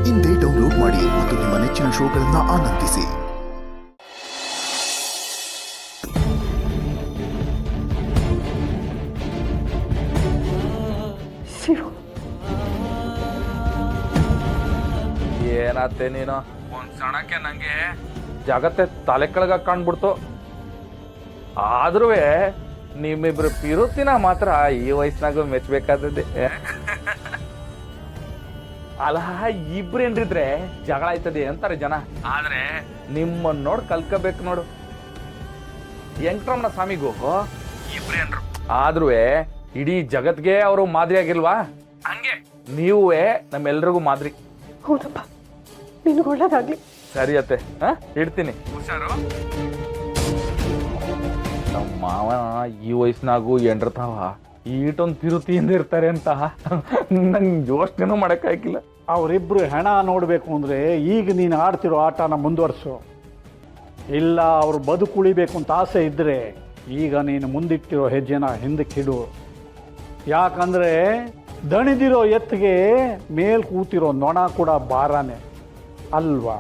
ಇಂದೇ ಡೌನ್ಲೋಡ್ ಮಾಡಿ ಮತ್ತು ನಿಮ್ಮ ನೆಚ್ಚಿನ ಶೋಗಳನ್ನು ಆನಂದಿಸಿ. ಏನಾತ್ತೆ ನೀನು ಒಂದ್ ಕ್ಷಣಕ್ಕೆ ನಂಗೆ ಜಗತ್ತೆ ತಲೆ ಕೆಳಗ ಕಾಣ್ಬಿಡ್ತು. ಆದ್ರೂ ನಿಮ್ಮಿಬ್ರು ಪಿರುತಿನ ಮಾತ್ರ ಈ ವಯಸ್ಸಿನಾಗ ಮೆಚ್ಚಬೇಕಾದದ್ದೇ. ಅಲ್ಲ, ಇಬ್ರೇನ್ರಿದ್ರೆ ಜಗಳ ಆಯ್ತದೆ ಅಂತಾರೆ ಜನ. ಆದ್ರೆ ನಿಮ್ಮನ್ನ ನೋಡ್ ಕಲ್ಕಬೇಕು ನೋಡು. ವೆಂಕಟರಮಣ ಸ್ವಾಮಿಗೂ ಇಬ್ರೇನ್ರು, ಆದ್ರೂ ಇಡೀ ಜಗತ್ಗೆ ಅವರು ಮಾದರಿ ಆಗಿಲ್ವಾ? ಹಂಗೆ ನೀವೇ ನಮ್ಮೆಲ್ರಿಗೂ ಮಾದರಿ. ಹೌದಪ್ಪ, ನಿನ್ಗೆ ಒಳ್ಳೇದಾಗ್ಲಿ. ಸರಿ ಅತ್ತೆ, ಇಡ್ತೀನಿ. ಹುಷಾರು. ನಮ್ಮ ಮಾವ ಈ ವಯಸ್ಸಿನಾಗೂ ಎಂಡ್ರತಾವ ಈಟೊಂದು ಪಿರುತಿಯಿಂದ ಇರ್ತಾರೆ ಅಂತ ನಂಗೆ ಯೋಚನೆನೂ ಮಾಡೋಕ್ಕಾಗಿಲ್ಲ. ಅವರಿಬ್ರು ಹೆಣ ನೋಡಬೇಕು ಅಂದರೆ ಈಗ ನೀನು ಆಡ್ತಿರೋ ಆಟನ ಮುಂದುವರಿಸು. ಇಲ್ಲ ಅವರು ಬದುಕುಳಿಬೇಕು ಅಂತ ಆಸೆ ಇದ್ದರೆ ಈಗ ನೀನು ಮುಂದಿಟ್ಟಿರೋ ಹೆಜ್ಜೆನ ಹಿಂದಕ್ಕಿಡು. ಯಾಕಂದರೆ ದಣಿದಿರೋ ಎತ್ತಿಗೆ ಮೇಲ್ ಕೂತಿರೋ ನೊಣ ಕೂಡ ಭಾರನೇ ಅಲ್ವಾ?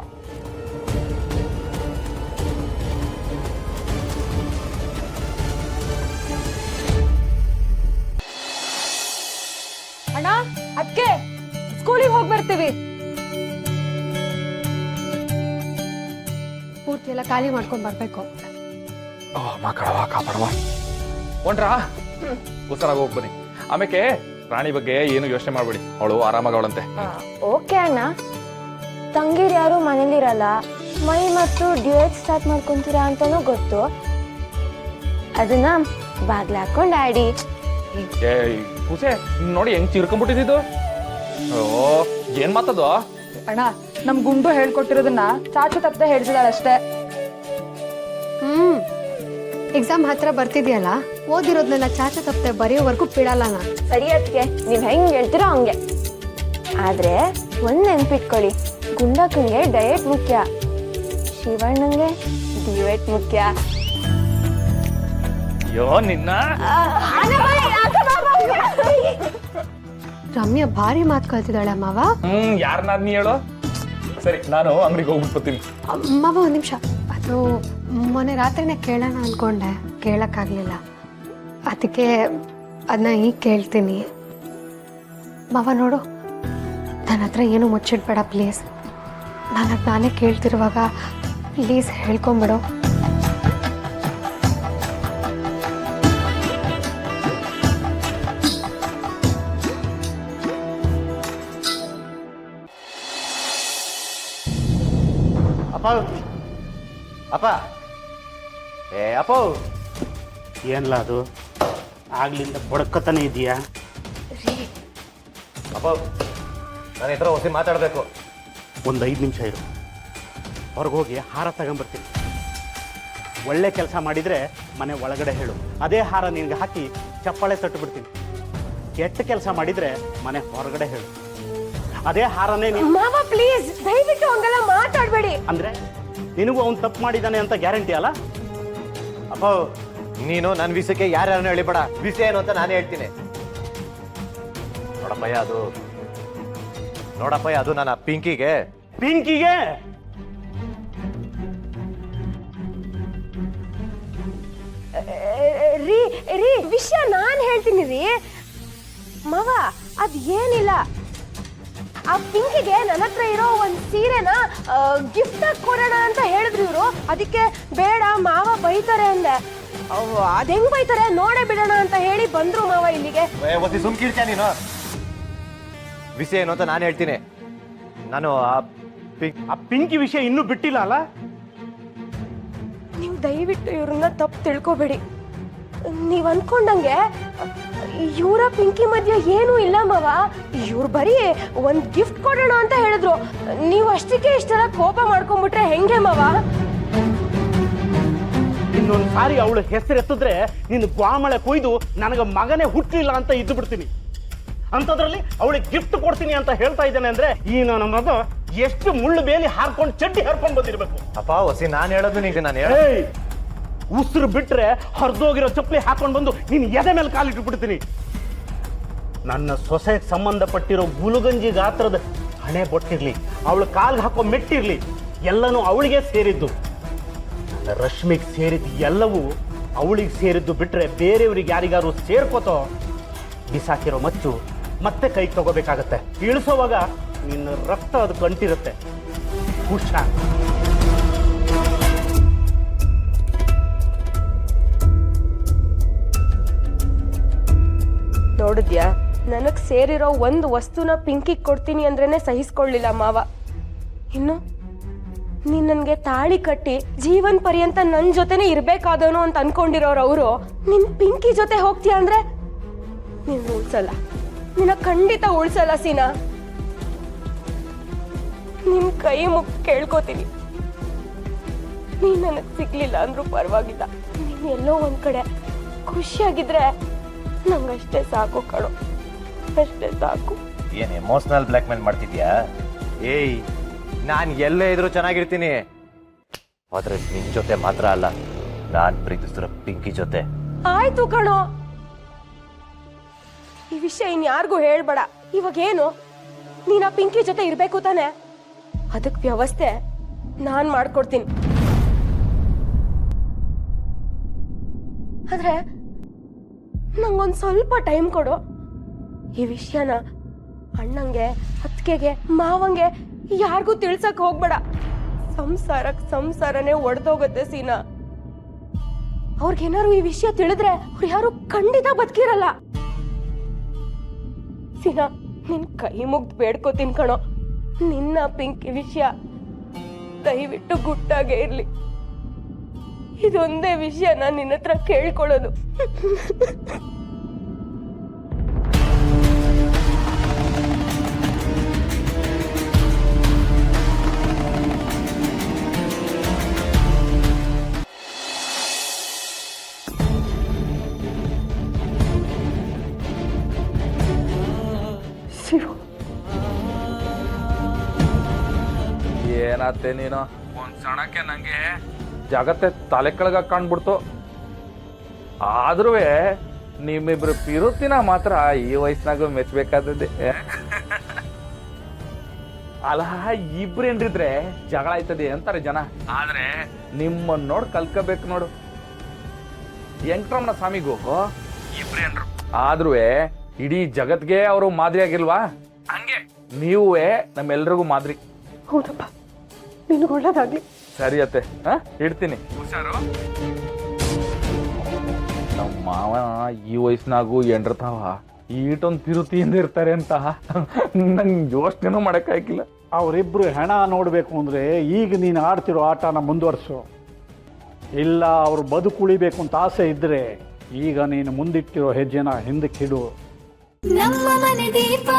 ಅಣ್ಣ, ಅದಕ್ಕೆ ಸ್ಕೂಲಿಗೆ ಹೋಗಿ ಬರ್ತೀವಿ. ಪೂರ್ತಿ ಎಲ್ಲ ಖಾಲಿ ಮಾಡ್ಕೊಂಡ್ ಬರ್ಬೇಕು. ಮಕ್ಕಳವ ಕಾಪಾಡವ ಒಂಡ್ರಾ ಹುಷಾರಾಗಿ ಹೋಗಿ ಬನ್ನಿ. ಆಮೇಲೆ ರಾಣಿ ಬಗ್ಗೆ ಏನು ಯೋಚನೆ ಮಾಡ್ಬೇಡಿ, ಅವಳು ಆರಾಮಾಗವಳಂತೆ. ಓಕೆ ಅಣ್ಣ. ತಂಗಿರ್ ಯಾರು ಮನೇಲಿರಲ್ಲ, ಮೈ ಮತ್ತು ಡ್ಯೂಯೆಟ್ ಸ್ಟಾರ್ಟ್ ಮಾಡ್ಕೊಂತೀರಾ ಅಂತಾನೂ ಗೊತ್ತು. ಅದನ್ನ ಬಾಗ್ಲ ಹಾಕೊಂಡ್ ಆಡಿ. ಹುಸೆ ನೋಡಿ ಹೆಂಗ್ ಚಿರ್ಕೊಂಡ್ಬಿಟ್ಟಿದ್ದು. ಓ, ಏನ್ ಮಾತದು? ಅಣ್ಣ, ನಮ್ ಗುಂಡು ಹೇಳ್ಕೊಟ್ಟಿರೋದನ್ನ ಚಾಚು ತಪ್ಪದೆ ಹೇಳ್ತಿದಾಳಷ್ಟೇ. ಎಕ್ಸಾಮ್ ಹತ್ರ ಬರ್ತಿದ್ಯಲ್ಲ, ಓದಿರೋದ್ನೆಲ್ಲ ಚಾಚು ತಪ್ಪದೆ ಬರೆಯೋವರೆಗೂ ಬಿಡಲ್ಲ ನಾನು. ಸರಿ ಅದಕ್ಕೆ ನೀವ್ ಹೆಂಗ್ ಹೇಳ್ತಿರೋ ಹಂಗೆ. ಆದ್ರೆ ಒಂದ್ ನೆನ್ಪಿಟ್ಕೊಳ್ಳಿ, ಗುಂಡಕ್ಕಂಗೆ ಡಯಟ್ ಮುಖ್ಯ, ಶಿವಣ್ಣಂಗೆ ಡ್ಯೂಯೆಟ್ ಮುಖ್ಯ. ಅಯ್ಯೋ ನಿನ್ನ. ರಮ್ಯಾ ಭಾರಿ ಮಾತು ಕಲ್ತಿದ್ದಾಳೆ ಮಾವ. ಯಾರನ್ನ ನೀ ಹೇಳು. ಸರಿ, ನಾನು ಅಂಗಡಿಗೆ ಹೋಗ್ಬಿಟ್ಬಿಡ್ತೀನಿ. ಮಾವ ಒಂದ್ ನಿಮಿಷ, ಅದು ಮೊನ್ನೆ ರಾತ್ರಿನೇ ಕೇಳೋಣ ಅನ್ಕೊಂಡೆ, ಕೇಳಕ್ಕಾಗ್ಲಿಲ್ಲ. ಅದಕ್ಕೆ ಅದನ್ನ ಈಗ ಕೇಳ್ತೀನಿ. ಮಾವ ನೋಡು, ನನ್ನ ಹತ್ರ ಏನು ಮುಚ್ಚಿಡ್ಬೇಡ ಪ್ಲೀಸ್. ನಾನೇ ಕೇಳ್ತಿರುವಾಗ ಪ್ಲೀಸ್ ಹೇಳ್ಕೊಂಬಿಡು. ಅಪ್ಪ ಅಪ್ಪ ಅಪ್ಪ, ಏನ್ಲ ಅದು ಆಗ್ಲಿಂದ ಬಡ್ಕತಾನೆ ಇದೆಯಾ? ಅಪ್ಪ, ನಾನು ಈ ಥರ ಹೊಸಿ ಮಾತಾಡಬೇಕು. ಒಂದು 5 ನಿಮಿಷ ಇರು, ಹೊರಗೆ ಹೋಗಿ ಹಾರ ತಗೊಂಬರ್ತೀನಿ. ಒಳ್ಳೆ ಕೆಲಸ ಮಾಡಿದರೆ ಮನೆ ಒಳಗಡೆ ಹೇಳು, ಅದೇ ಹಾರ ನಿನಗೆ ಹಾಕಿ ಚಪ್ಪಾಳೆ ತಟ್ಟು ಬಿಡ್ತೀನಿ. ಕೆಟ್ಟ ಕೆಲಸ ಮಾಡಿದರೆ ಮನೆ ಹೊರಗಡೆ ಹೇಳು, ಅದೇ ಹಾರನೇ ನೀನು. ಮಾವ ಪ್ಲೀಸ್, ದಯವಿಟ್ಟು ಹಂಗೆಲ್ಲ ಮಾತಾಡ್ಬೇಡಿ. ಅಂದ್ರೆ ನಿನಗೂ ಅವ್ನು ತಪ್ಪು ಮಾಡಿದ್ದಾನೆ ಅಂತ ಗ್ಯಾರಂಟಿ ಅಲ್ಲ? ಅಪ್ಪ, ನೀನು ನನ್ನ ವಿಷಯಕ್ಕೆ ಯಾರ್ಯಾರನ್ನ ಹೇಳಿಬೇಡ. ವಿಷಯ ಏನು ಅಂತ ನಾನು ಹೇಳ್ತೀನಿ. ನೋಡಪ್ಪಯ್ಯ, ಅದು ನನ್ನ ಪಿಂಕಿಗೆ ರೀ ರೀ ವಿಷಯ ನಾನ್ ಹೇಳ್ತೀನಿ ರೀ. ಮಾವ, ಅದ್ ಏನಿಲ್ಲ, ಆ ಪಿಂಕಿಗೆ ನನ್ನ ಹತ್ರ ಇರೋ ಒಂದ್ ಸೀರೆನ ಗಿಫ್ಟ್ ಆಗಿ ಕೊಡೋಣ ಅಂತ ಹೇಳಿದ್ರು ಇವ್ರು. ಅದಕ್ಕೆ ಬೇಡ ಮಾವ ಬೈತಾರೆ ಅಂದೆ. ಅದ್ ಹೆಂಗ್ ಬೈತಾರೆ ನೋಡೇ ಬಿಡೋಣ ಅಂತ ಹೇಳಿ ಬಂದ್ರು ಮಾವ ಇಲ್ಲಿಗೆ. ಒಸಿ ಸುಮ್ಕಿರ್ತೀಯ ನೀನು? ವಿಷಯ ಏನು ಅಂತ ನಾನು ಹೇಳ್ತೀನಿ. ನಾನು ಆ ಪಿಂಕಿ ವಿಷಯ ಇನ್ನೂ ಬಿಟ್ಟಿಲ್ಲ ಅಲ್ಲ? ನೀವು ದಯವಿಟ್ಟು ಇವ್ರನ್ನ ತಪ್ಪು ತಿಳ್ಕೊಬೇಡಿ. ನೀವ್ ಅನ್ಕೊಂಡಂಗೆ ಇವರ ಪಿಂಕಿ ಮಧ್ಯ ಏನೂ ಇಲ್ಲ ಮಾವ. ಇವ್ರು ಬರೀ ಒಂದ್ ಗಿಫ್ಟ್ ಕೊಡೋಣ ಅಂತ ಹೇಳಿದ್ರು. ನೀವು ಅಷ್ಟಕ್ಕೆ ಇಷ್ಟೆಲ್ಲ ಕೋಪ ಮಾಡ್ಕೊಂಡ್ಬಿಟ್ರೆ ಹೆಂಗೆ ಮಾವ? ಇನ್ನೊಂದು ಸಾರಿ ಅವಳು ಹೆಸರು ಎತ್ತಿದ್ರೆ ನಿನ್ನ ಗ್ವಾಮಳೆ ಕೊಯ್ದು ನನಗೆ ಮಗನೇ ಹುಟ್ಟಲಿಲ್ಲ ಅಂತ ಇದ್ದು ಬಿಡ್ತೀನಿ. ಅಂಥದ್ರಲ್ಲಿ ಅವಳಿಗೆ ಗಿಫ್ಟ್ ಕೊಡ್ತೀನಿ ಅಂತ ಹೇಳ್ತಾ ಇದ್ದೇನೆ ಅಂದ್ರೆ ಈ ನನ್ನ ಮಗ ಎಷ್ಟು ಮುಳ್ಳು ಬೇಲಿ ಹಾರ್ಕೊಂಡು ಚಡ್ಡಿ ಹರ್ಕೊಂಡು ಬಂದಿರ್ಬೇಕು. ಅಪ್ಪ, ಹೊಸಿ ನಾನು ಹೇಳೋದು ನಿಂಗೆ ನಾನು ಹೇಳ. ಉಸಿರು ಬಿಟ್ರೆ ಹರಿದೋಗಿರೋ ಚಪ್ಪಲಿ ಹಾಕೊಂಡು ಬಂದು ನೀನು ಎದೆ ಮೇಲೆ ಕಾಲಿಟ್ಟು ಬಿಡ್ತೀನಿ. ನನ್ನ ಸೊಸೆಗೆ ಸಂಬಂಧಪಟ್ಟಿರೋ ಗುಲುಗಂಜಿ ಗಾತ್ರದ ಹಣೆ ಬೊಟ್ಟಿರ್ಲಿ, ಅವಳು ಕಾಲ್ಗೆ ಹಾಕೋ ಮೆಟ್ಟಿರ್ಲಿ, ಎಲ್ಲನೂ ಅವಳಿಗೆ ಸೇರಿದ್ದು. ನನ್ನ ರಶ್ಮಿಗೆ ಸೇರಿದ್ದು ಎಲ್ಲವೂ ಅವಳಿಗೆ ಸೇರಿದ್ದು ಬಿಟ್ರೆ ಬೇರೆಯವ್ರಿಗೆ ಯಾರಿಗಾರು ಸೇರ್ಕೋತೋ ಬಿಸಾಕಿರೋ ಮಚ್ಚು ಮತ್ತೆ ಕೈಗೆ ತಗೋಬೇಕಾಗತ್ತೆ. ಇಳಿಸೋವಾಗ ನಿನ್ನ ರಕ್ತ ಅದು ಕಂಟಿರುತ್ತೆ. ಹುಷಾರ್. ನೋಡಿದ್ಯಾ, ನನಗ್ ಸೇರಿರೋ ಒಂದು ವಸ್ತುನ ಪಿಂಕಿಗೆ ಕೊಡ್ತೀನಿ ಅಂದ್ರೇನೆ ಸಹಿಸ್ಕೊಳ್ಳಿಲ್ಲ ಮಾವ. ಇನ್ನು ನೀನ್ ನನ್ಗೆ ತಾಳಿ ಕಟ್ಟಿ ಜೀವನ್ ಪರ್ಯಂತ ನನ್ ಜೊತೆನೆ ಇರ್ಬೇಕಾದವನು ಅಂತ ಅನ್ಕೊಂಡಿರೋರು ಅವರು ನಿನ್ ಪಿಂಕಿ ಜೊತೆ ಹೋಗ್ತೀಯ ಅಂದ್ರೆ ನೀನ್ ಉಳ್ಸಲ್ಲ, ನಿನ್ನ ಖಂಡಿತ ಉಳ್ಸಲ್ಲ ಸೀನಾ. ನಿನ್ ಕೈ ಮುಗ್ ಕೇಳ್ಕೋತೀನಿ, ನೀನ್ ನನಗ್ ಸಿಗ್ಲಿಲ್ಲ ಅಂದ್ರೂ ಪರವಾಗಿಲ್ಲ. ನೀನ್ ಎಲ್ಲೋ ಒಂದ್ ಕಡೆ ಖುಷಿಯಾಗಿದ್ರೆ ನಂಗಷ್ಟೇ ಸಾಕು ಕಣೋ, ಅಷ್ಟೇ ಸಾಕು. ಏನ್ ಎಮೋಷನಲ್ ಬ್ಲ್ಯಾಕ್ ಮೇಲ್ ಮಾಡ್ತಿದ್ಯಾ? ಏಯ್, ನಾನು ಎಲ್ಲೇ ಇದ್ರೂ ಚೆನ್ನಾಗಿರ್ತೀನಿ, ಆದ್ರೆ ನಿನ್ ಜೊತೆ ಮಾತ್ರ ಅಲ್ಲ, ನಾನ್ ಪ್ರೀತಿಸಿರೋ ಪಿಂಕಿ ಜೊತೆ. ಆಯ್ತು ಕಣೋ, ಈ ವಿಷಯ ಇನ್ಯಾರಿಗೂ ಹೇಳ್ಬೇಡ. ಇವಾಗ ಏನು, ನೀನ್ ಆ ಪಿಂಕಿ ಜೊತೆ ಇರ್ಬೇಕು ತಾನೆ? ಅದಕ್ ವ್ಯವಸ್ಥೆ ನಾನ್ ಮಾಡ್ಕೊಡ್ತೀನಿ. ಆದ್ರೆ ನಂಗೊಂದ್ ಸ್ವಲ್ಪ ಟೈಮ್ ಕೊಡು. ಈ ವಿಷಯನ ಅಣ್ಣಂಗೆ, ಅತ್ತಿಗೆಗೆ, ಮಾವಂಗೆ ಯಾರಿಗೂ ತಿಳ್ಸಕ್ ಹೋಗ್ಬೇಡ. ಸಂಸಾರನೇ ಒಡೆದೋಗುತ್ತೆ ಸೀನಾ. ಅವ್ರಿಗೇನಾರು ಈ ವಿಷಯ ತಿಳಿದ್ರೆ ಅವ್ರು ಯಾರು ಖಂಡಿತ ಬದುಕಿರಲ್ಲ. ಸೀನಾ, ನಿನ್ ಕೈ ಮುಗ್ದು ಬೇಡ್ಕೋತೀನಿ ಕಣೋ, ನಿನ್ನ ಪಿಂಕಿ ವಿಷಯ ದಯವಿಟ್ಟು ಗುಟ್ಟಾಗೆ ಇರ್ಲಿ. ಇದೊಂದೇ ವಿಷಯ ನಾನು ನಿನ್ನ ಹತ್ರ ಕೇಳ್ಕೊಳ್ಳೋದು. ಏನತ್ತೆ ನೀನು, ಒಂದ್ ಕ್ಷಣಕ್ಕೆ ನಂಗೆ ಜಗತ್ತೆ ತಲೆ ಕೆಳಗ ಕಾಣ್ಬಿಡ್ತು. ಆದ್ರೂ ನಿಮ್ಮಿಬ್ರು ಪಿರುತಿನ ಮಾತ್ರ ಈ ವಯಸ್ಸಿನಾಗ ಮೆಚ್ಚಬೇಕಾದದ್ದೇ. ಅಲ್ಲ, ಇಬ್ರು ಏನ್ರಿದ್ರೆ ಜಗಳ ಆಯ್ತದೆ ಅಂತಾರೆ ಜನ, ಆದ್ರೆ ನಿಮ್ಮನ್ನ ನೋಡ್ ಕಲ್ಕಬೇಕು ನೋಡು. ವೆಂಕಟರಮಣ ಸ್ವಾಮಿಗೂ ಇಬ್ರೇನ್ರು, ಆದ್ರೂ ಇಡೀ ಜಗತ್ಗೆ ಅವರು ಮಾದರಿ ಆಗಿಲ್ವಾ? ಹಂಗೆ ನೀವೇ ನಮ್ಮೆಲ್ರಿಗೂ ಮಾದರಿ. ಹೌದಪ್ಪ, ನಿನಗೆ ಒಳ್ಳೇದಾಗ್ಲಿ. ಸರಿ ಅತ್ತೆ, ಇಡ್ತೀನಿ. ಹುಷಾರು. ನಮ್ಮ ಮಾವ ಈ ವಯಸ್ಸಿನಾಗೂ ಎಂಡ್ರತಾವ ಈಟೊಂದು ತಿರುತಿಯಿಂದ ಇರ್ತಾರೆ ಅಂತ ನಂಗೆ ಯೋಚನೆನೂ ಮಾಡೋಕ್ಕಾಗಿಲ್ಲ. ಅವರಿಬ್ರು ಹೆಣ ನೋಡಬೇಕು ಅಂದರೆ ಈಗ ನೀನು ಆಡ್ತಿರೋ ಆಟನ ಮುಂದುವರಿಸು. ಇಲ್ಲ ಅವರು ಬದುಕುಳಿಬೇಕು ಅಂತ ಆಸೆ ಇದ್ದರೆ ಈಗ ನೀನು ಮುಂದಿಟ್ಟಿರೋ ಹೆಜ್ಜೆನ ಹಿಂದಕ್ಕಿಡು. ನಮ್ಮ ಮನೆ ದೀಪ